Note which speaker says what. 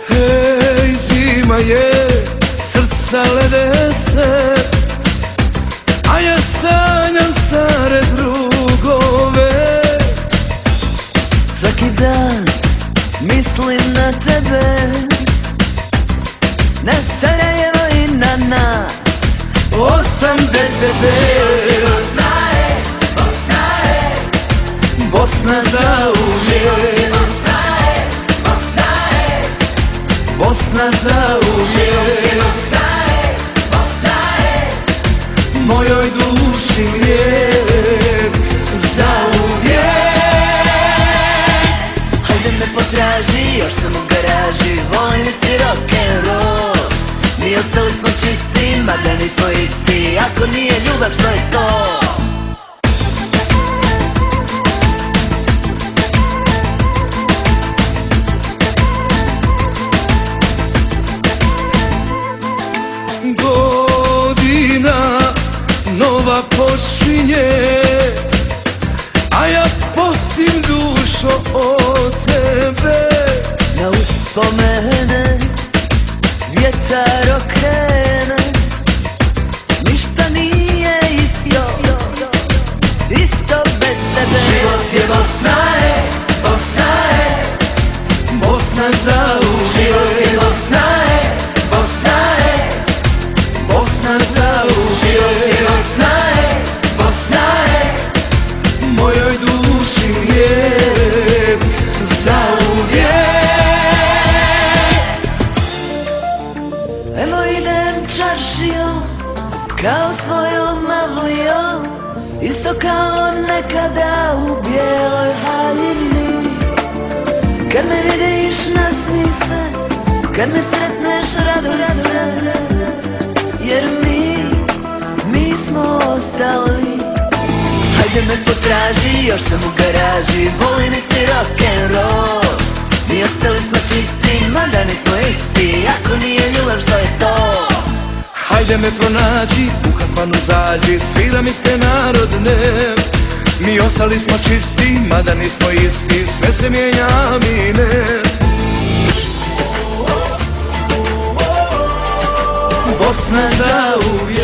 Speaker 1: Hej, zima je, srca lede se, a ja sanjam stare drugove.
Speaker 2: Svaki dan mislim na tebe, na Sarajevo i na nas
Speaker 1: 80.
Speaker 2: Bosna je, Bosna je,
Speaker 1: Bosna zauvijek,
Speaker 2: Bosna je, Bosna je,
Speaker 1: Bosna zauvijek,
Speaker 2: Bosna je, Bosna je,
Speaker 1: mojoj duši lijek, zauvijek.
Speaker 2: hajde me potraži, još sam u garaži, volim isti rock'n'roll. Mi ostali smo čisti, mada nismo isti, ako nije ljubav što je to?
Speaker 1: Godina nova počinje, a ja postim dušo od tebe.
Speaker 2: Na uspomene vjetar okrene, ništa nije isto, isto bez tebe. Život je Bosna je, Bosna je,
Speaker 1: Bosna zauvijek,
Speaker 2: život je Bosna je, Bosna je,
Speaker 1: Bosna
Speaker 2: život
Speaker 1: zauvijek,
Speaker 2: je Bosna je, Bosna je,
Speaker 1: mojoj duši lijek, zauvijek.
Speaker 2: Emo idem čaršijom, kao svojom avlijom, isto kao nekada u bijeloj haljini. Kad me vidiš nasmij se, kad me sretneš raduj se, jer mi smo ostali. Hajde me potraži, još sam u garaži, volim isti rock'n'roll. Mi ostali smo čisti, mada nismo isti, ako nije ljubav što je to?
Speaker 1: Hajde me pronađi, u kafanu zađi, sviram iste narodne. Mi ostali smo čisti, mada nismo isti, sve se mijenja, mi ne. Bosna zauvijek,